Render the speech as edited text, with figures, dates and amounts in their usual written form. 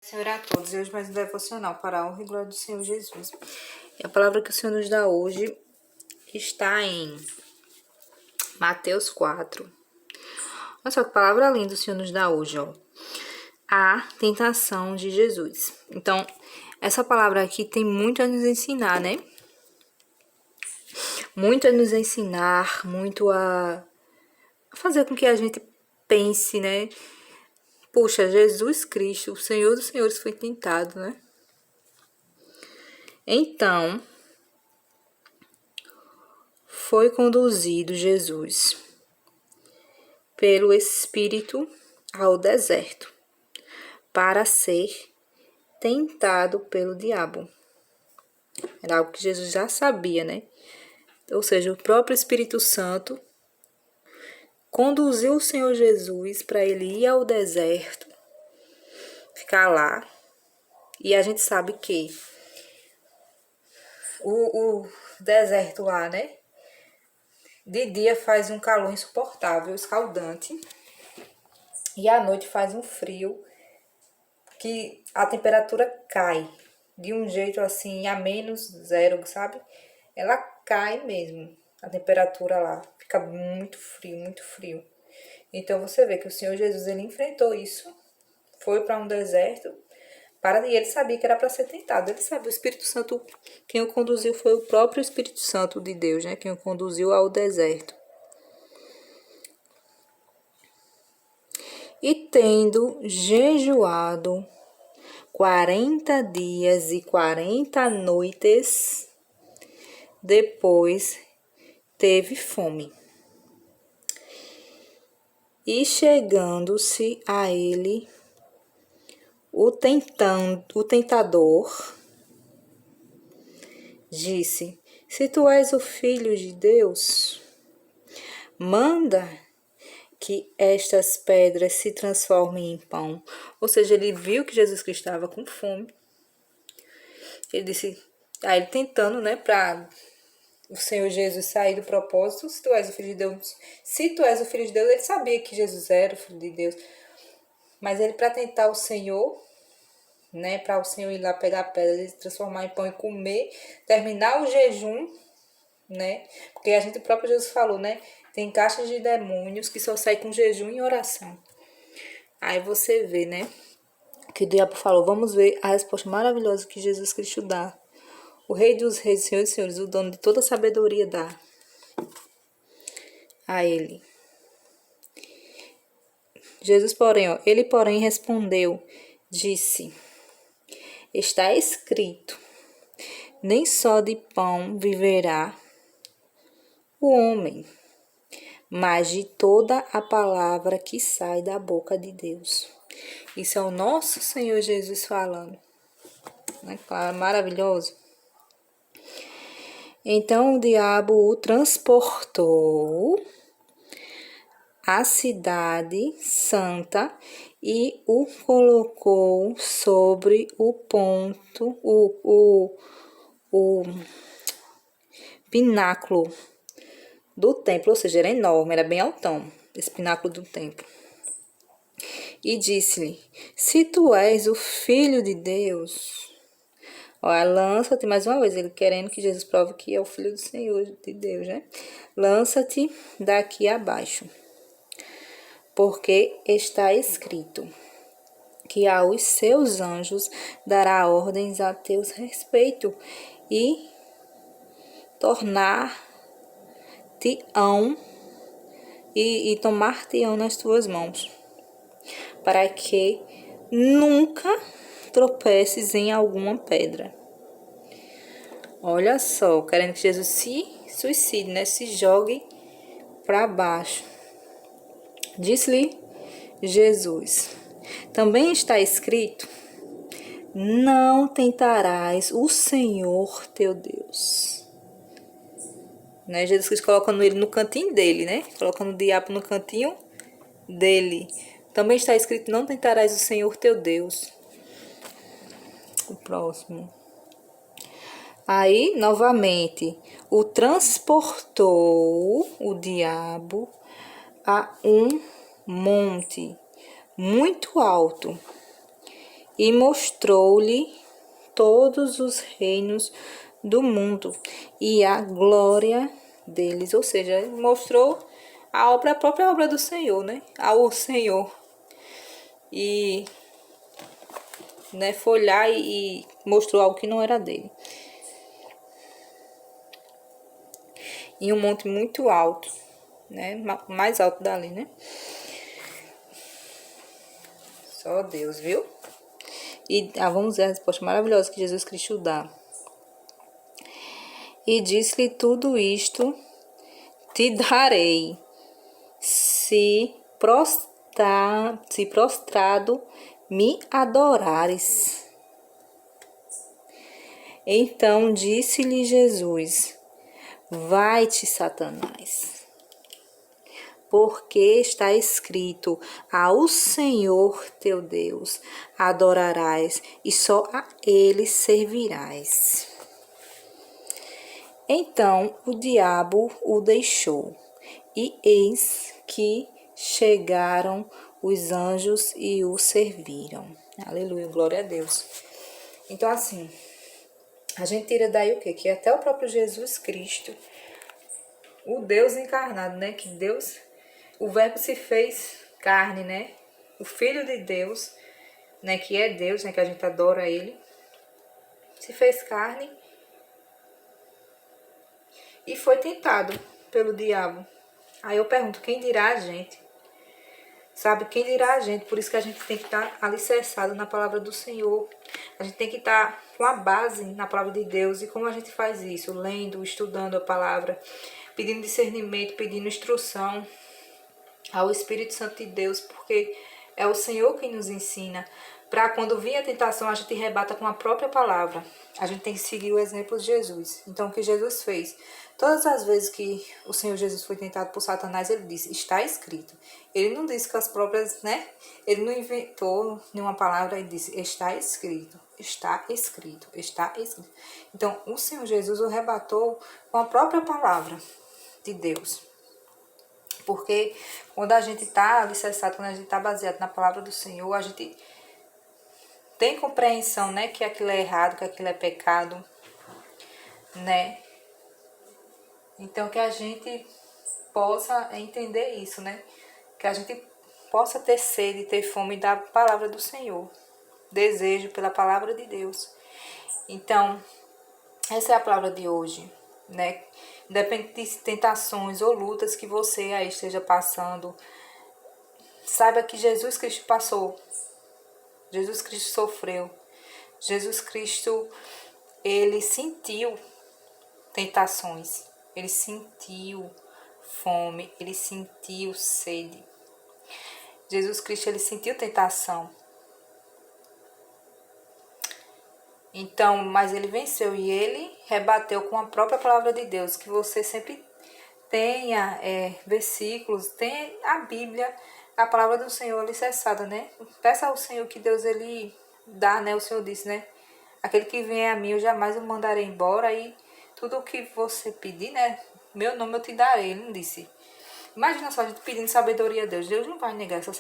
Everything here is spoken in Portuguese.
Senhor a todos, e hoje mais um devocional para a honra e glória do Senhor Jesus. E a palavra que o Senhor nos dá hoje está em Mateus 4. Olha só que palavra linda o Senhor nos dá hoje, ó. A tentação de Jesus. Então, essa palavra aqui tem muito a nos ensinar, né? Muito a nos ensinar, muito a fazer com que a gente pense, né? Puxa, Jesus Cristo, o Senhor dos Senhores, foi tentado, né? Então, foi conduzido Jesus pelo Espírito ao deserto para ser tentado pelo diabo. Era algo que Jesus já sabia, né? Ou seja, o próprio Espírito Santo conduziu o Senhor Jesus para ele ir ao deserto, ficar lá. E a gente sabe que o deserto lá, né? De dia faz um calor insuportável, escaldante. E à noite faz um frio que a temperatura cai de um jeito assim, a -0, sabe? Ela cai mesmo, a temperatura lá. Fica muito frio, muito frio. Então você vê que o Senhor Jesus, ele enfrentou isso, foi para um deserto, e ele sabia que era para ser tentado. Ele sabe, o Espírito Santo, quem o conduziu foi o próprio Espírito Santo de Deus, né? Quem o conduziu ao deserto. E tendo jejuado 40 dias e 40 noites, depois teve fome. E chegando-se a ele o tentador, disse: Se tu és o Filho de Deus, manda que estas pedras se transformem em pão. Ou seja, ele viu que Jesus Cristo estava com fome. Ele disse, aí ele tentando, né, para o Senhor Jesus sair do propósito. Se tu és o Filho de Deus, se tu és o Filho de Deus, ele sabia que Jesus era o Filho de Deus. Mas ele, para tentar o Senhor, né, para o Senhor ir lá pegar a pedra, se transformar em pão e comer, terminar o jejum, né? Porque a gente, o próprio Jesus falou, né? Tem caixas de demônios que só saem com jejum e oração. Aí você vê, né? Que o diabo falou. Vamos ver a resposta maravilhosa que Jesus Cristo dá. O Rei dos Reis, Senhor dos Senhores, o dono de toda a sabedoria dá a ele. Jesus, porém, ele porém respondeu, disse: Está escrito, nem só de pão viverá o homem, mas de toda a palavra que sai da boca de Deus. Isso é o nosso Senhor Jesus falando. Não é claro, maravilhoso? Então o diabo o transportou à cidade santa e o colocou sobre o ponto, o pináculo do templo, ou seja, era enorme, era bem altão, esse pináculo do templo. E disse-lhe, se tu és o Filho de Deus, olha, lança-te, mais uma vez, ele querendo que Jesus prove que é o Filho do Senhor de Deus, né? Lança-te daqui abaixo, porque está escrito que aos seus anjos dará ordens a teu respeito e tornar-te-ão e tomar-te-ão nas tuas mãos, para que nunca tropeces em alguma pedra. Olha só, querendo que Jesus se suicide, né? Se jogue para baixo. Disse-lhe Jesus, também está escrito, não tentarás o Senhor teu Deus. Né? Jesus Cristo colocando ele no cantinho dele, né? Colocando o diabo no cantinho dele. Também está escrito, não tentarás o Senhor teu Deus. O próximo. Aí, novamente, o transportou o diabo a um monte muito alto e mostrou-lhe todos os reinos do mundo e a glória deles. Ou seja, mostrou a própria obra do Senhor, né? Ao Senhor. E, né, foi lá e mostrou algo que não era dele. Em um monte muito alto, né? Mais alto dali, né? Só Deus, viu? E vamos ver a resposta maravilhosa que Jesus Cristo dá. E disse-lhe: tudo isto te darei, se prostrado me adorares. Então disse-lhe Jesus: vai-te, Satanás, porque está escrito: ao Senhor teu Deus adorarás e só a ele servirás. Então o diabo o deixou, e eis que chegaram os anjos e o serviram. Aleluia, glória a Deus. Então, assim, a gente tira daí o quê? Que até o próprio Jesus Cristo, o Deus encarnado, né? Que Deus, o Verbo se fez carne, né? O Filho de Deus, né? Que é Deus, né? Que a gente adora Ele, se fez carne e foi tentado pelo diabo. Aí eu pergunto, quem dirá a gente? Sabe, quem dirá a gente? Por isso que a gente tem que estar alicerçado na palavra do Senhor. A gente tem que estar com a base na palavra de Deus. E como a gente faz isso? Lendo, estudando a palavra, pedindo discernimento, pedindo instrução ao Espírito Santo de Deus, porque é o Senhor quem nos ensina. Para quando vir a tentação, a gente rebata com a própria palavra. A gente tem que seguir o exemplo de Jesus. Então, o que Jesus fez? Todas as vezes que o Senhor Jesus foi tentado por Satanás, ele disse: está escrito. Ele não disse com as próprias, né? Ele não inventou nenhuma palavra, ele disse: está escrito, está escrito, está escrito. Então, o Senhor Jesus o rebatou com a própria palavra de Deus. Porque quando a gente está alicerçado, quando a gente está baseado na palavra do Senhor, a gente tem compreensão, né? Que aquilo é errado, que aquilo é pecado, né? Então, que a gente possa entender isso, né? Que a gente possa ter sede, ter fome da palavra do Senhor. Desejo pela palavra de Deus. Então, essa é a palavra de hoje, né? Independente de tentações ou lutas que você aí esteja passando, saiba que Jesus Cristo passou. Jesus Cristo sofreu. Jesus Cristo, ele sentiu tentações. Ele sentiu fome, ele sentiu sede. Jesus Cristo, ele sentiu tentação. Então, mas ele venceu e ele rebateu com a própria palavra de Deus. Que você sempre tenha versículos, tenha a Bíblia, a palavra do Senhor alicerçada, né? Peça ao Senhor que Deus, ele dá, né? O Senhor disse, né? Aquele que vem a mim, eu jamais o mandarei embora. E tudo o que você pedir, né? Meu nome eu te darei, ele não disse. Imagina só a gente pedindo sabedoria a Deus. Deus não vai negar essa